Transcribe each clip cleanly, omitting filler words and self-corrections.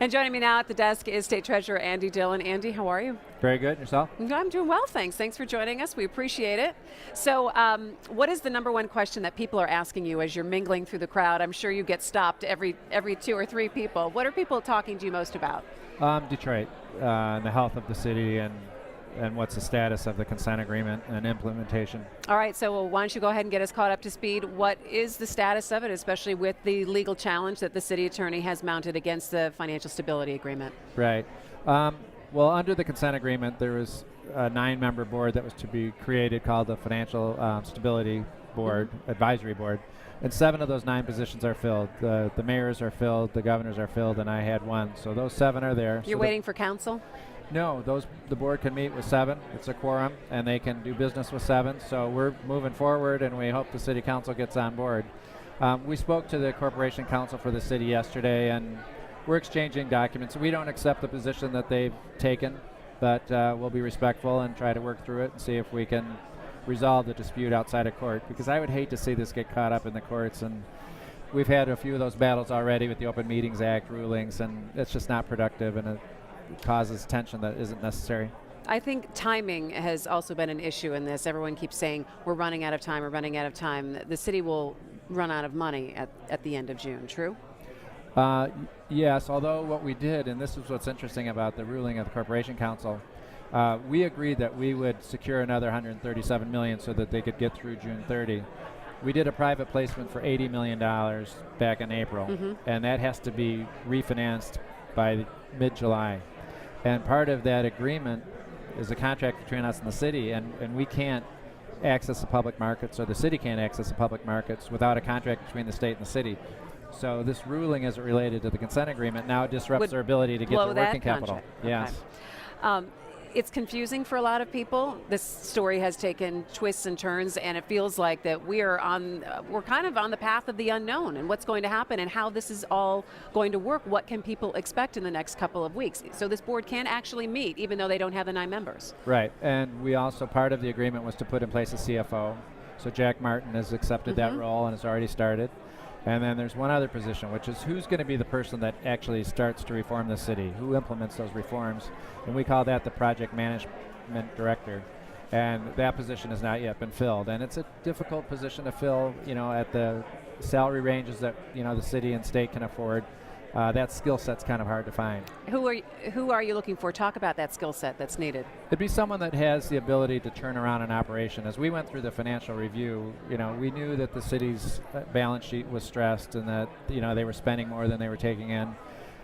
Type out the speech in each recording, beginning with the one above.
And joining me now at the desk is State Treasurer Andy Dillion. Andy, how are you? Very good. Yourself? I'm doing well, thanks. Thanks for joining us. We appreciate it. So what is the number one question that people are asking you as you're mingling through the crowd? I'm sure you get stopped every 2 or 3 people. What are people talking to you most about? Detroit, and the health of the city, and what's the status of the consent agreement and implementation. All right, so why don't you go ahead and get us caught up to speed. What is the status of it, especially with the legal challenge that the city attorney has mounted against the financial stability agreement? Right. Well, under the consent agreement, there was a 9-member board that was to be created called the Financial Stability Board, Advisory Board. And 7 of those 9 positions are filled. The mayors are filled, the governors are filled, and I had 1. So those 7 are there. You're waiting for council? No, the board can meet with 7. It's a quorum, and they can do business with 7. So we're moving forward, and we hope the city council gets on board. We spoke to the corporation council for the city yesterday, and we're exchanging documents. We don't accept the position that they've taken, but we'll be respectful and try to work through it and see if we can resolve the dispute outside of court, because I would hate to see this get caught up in the courts, and we've had a few of those battles already with the Open Meetings Act rulings, and it's just not productive, and it causes tension that isn't necessary. I think timing has also been an issue in this. Everyone keeps saying we're running out of time, we're running out of time. The city will run out of money at the end of June, true? Yes, although what we did, and this is what's interesting about the ruling of the Corporation Council, we agreed that we would secure another $137 million so that they could get through June 30. We did a private placement for $80 million back in April, and that has to be refinanced by mid-July. And part of that agreement is a contract between us and the city, and we can't access the public markets, or the city can't access the public markets without a contract between the state and the city. So this ruling, as it related to the consent agreement, now disrupts their ability to get their working capital. Okay. Yes. It's confusing for a lot of people. This story has taken twists and turns, and it feels like that we're kind of on the path of the unknown, and what's going to happen and how this is all going to work. What can people expect in the next couple of weeks? So this board can actually meet, even though they don't have the 9 members. Right, and we also, part of the agreement was to put in place a CFO. So Jack Martin has accepted that role and has already started. And then there's one other position, which is who's going to be the person that actually starts to reform the city, who implements those reforms, and we call that the project management director. And that position has not yet been filled, and it's a difficult position to fill, at the salary ranges that the city and state can afford. That skill set's kind of hard to find. Who are you looking for? Talk about that skill set that's needed. It'd be someone that has the ability to turn around an operation. As we went through the financial review, we knew that the city's balance sheet was stressed, and that they were spending more than they were taking in.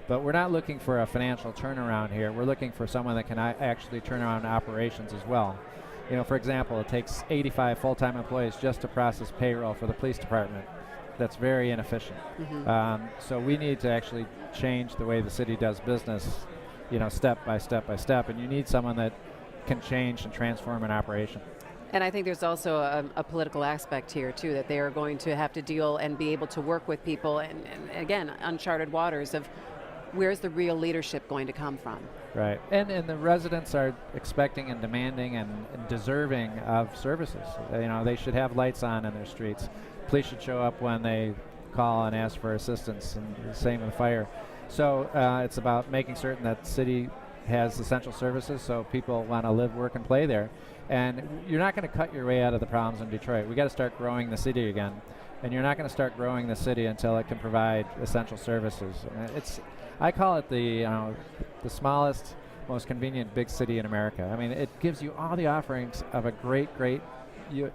But we're not looking for a financial turnaround here. We're looking for someone that can actually turn around operations as well. For example, it takes 85 full-time employees just to process payroll for the police department. That's very inefficient. So we need to actually change the way the city does business, step by step by step. And you need someone that can change and transform an operation. And I think there's also a political aspect here, too, that they are going to have to deal and be able to work with people, and again, uncharted waters of where's the real leadership going to come from. Right, and the residents are expecting and demanding and deserving of services. They should have lights on in their streets. Police should show up when they call and ask for assistance, and the same with fire. So it's about making certain that the city has essential services so people want to live, work, and play there. And you're not going to cut your way out of the problems in Detroit. We got to start growing the city again. And you're not going to start growing the city until it can provide essential services. I call it the smallest, most convenient big city in America. I mean, it gives you all the offerings of a great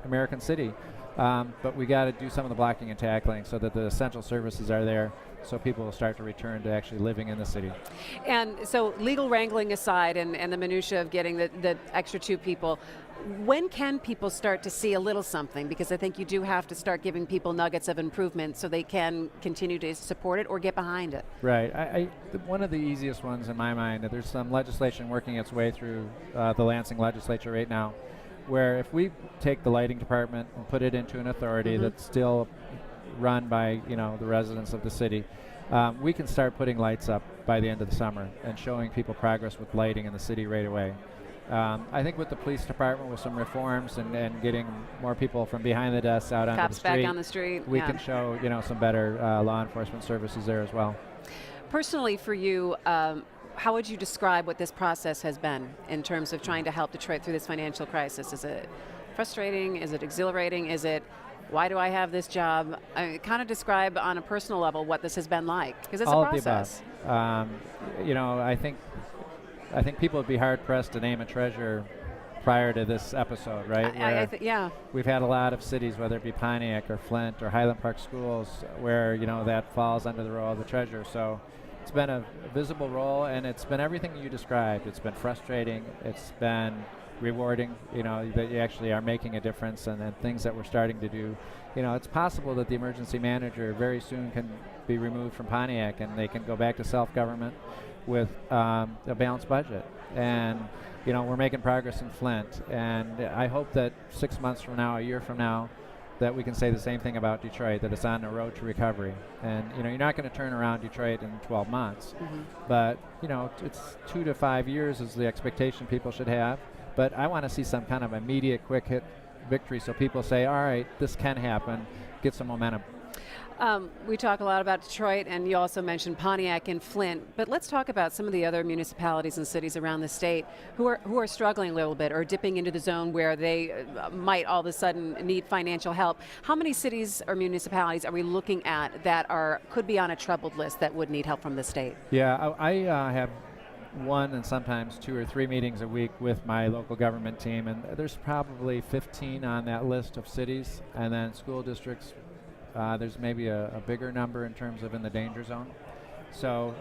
American city. But we got to do some of the blocking and tackling so that the essential services are there, so people will start to return to actually living in the city. And so legal wrangling aside, and the minutia of getting the extra 2 people, when can people start to see a little something? Because I think you do have to start giving people nuggets of improvement so they can continue to support it or get behind it. Right. One of the easiest ones in my mind, there's some legislation working its way through the Lansing legislature right now, where if we take the lighting department and put it into an authority that's still run by the residents of the city, we can start putting lights up by the end of the summer and showing people progress with lighting in the city right away. I think with the police department, with some reforms and getting more people from behind the desks out onto the street, cops back on the street, we can show some better law enforcement services there as well. Personally for you, how would you describe what this process has been in terms of trying to help Detroit through this financial crisis? Is it frustrating? Is it exhilarating? Is it, why do I have this job? Kind of describe on a personal level what this has been like, because it's All a of the process. above. I think people would be hard pressed to name a treasurer prior to this episode, right? Yeah. We've had a lot of cities, whether it be Pontiac or Flint or Highland Park Schools, where that falls under the role of the treasurer. So it's been a visible role, and it's been everything you described. It's been frustrating. It's been rewarding, that you actually are making a difference, and things that we're starting to do. It's possible that the emergency manager very soon can be removed from Pontiac, and they can go back to self-government with a balanced budget. And we're making progress in Flint, and I hope that 6 months from now, a year from now, that we can say the same thing about Detroit, that it's on the road to recovery. And you're not going to turn around Detroit in 12 months, but it's 2 to 5 years is the expectation people should have. But I want to see some kind of immediate, quick hit victory, so people say, all right, this can happen, get some momentum. We talk a lot about Detroit, and you also mentioned Pontiac and Flint, but let's talk about some of the other municipalities and cities around the state who are struggling a little bit or dipping into the zone where they might all of a sudden need financial help. How many cities or municipalities are we looking at that could be on a troubled list that would need help from the state? Yeah, I have one and sometimes 2 or 3 meetings a week with my local government team, and there's probably 15 on that list of cities, and then school districts. There's maybe a bigger number in terms of in the danger zone. So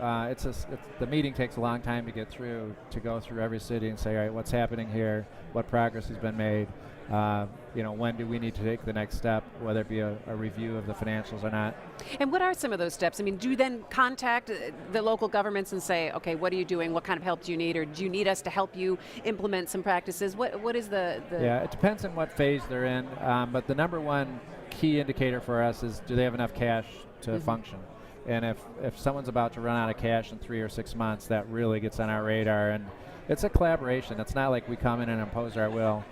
the meeting takes a long time to get through, to go through every city and say, all right, what's happening here? What progress has been made? When do we need to take the next step, whether it be a review of the financials or not? And what are some of those steps? I mean, do you then contact the local governments and say, okay, what are you doing? What kind of help do you need? Or do you need us to help you implement some practices? What is the... Yeah, it depends on what phase they're in, but the number one key indicator for us is, do they have enough cash to function? And if someone's about to run out of cash in 3 or 6 months, that really gets on our radar. And it's a collaboration. It's not like we come in and impose our will.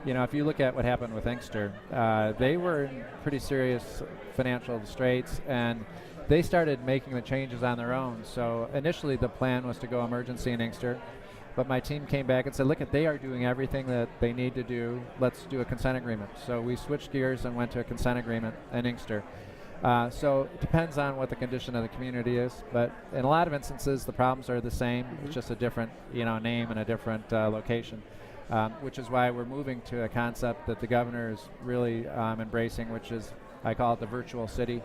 If you look at what happened with Inkster, they were in pretty serious financial straits, and they started making the changes on their own. So initially the plan was to go emergency in Inkster, but my team came back and said, look, they are doing everything that they need to do. Let's do a consent agreement. So we switched gears and went to a consent agreement in Inkster. So it depends on what the condition of the community is, but in a lot of instances the problems are the same. It's just a different name and a different location, which is why we're moving to a concept that the governor is really embracing, which is, I call it the virtual city.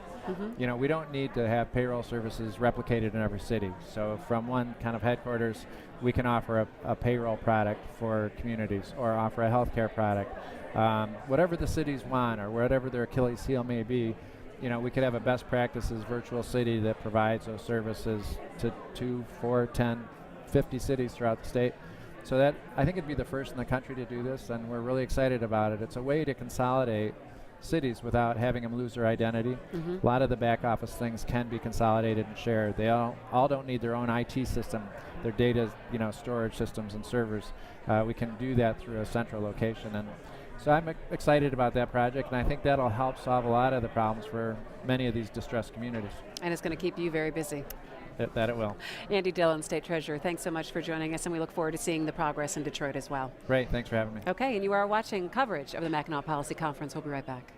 We don't need to have payroll services replicated in every city. So from one kind of headquarters, we can offer a payroll product for communities, or offer a healthcare product. Whatever the cities want, or whatever their Achilles heel may be, we could have a best practices virtual city that provides those services to 2, 4, 10, 50 cities throughout the state. So that, I think it'd be the first in the country to do this, and we're really excited about it. It's a way to consolidate cities without having them lose their identity. A lot of the back office things can be consolidated and shared. They all don't need their own IT system, their data, storage systems and servers. We can do that through a central location, and so I'm excited about that project, and I think that'll help solve a lot of the problems for many of these distressed communities. And it's going to keep you very busy. That it will. Andy Dillion, State Treasurer, thanks so much for joining us, and we look forward to seeing the progress in Detroit as well. Great, thanks for having me. Okay, and you are watching coverage of the Mackinac Policy Conference. We'll be right back.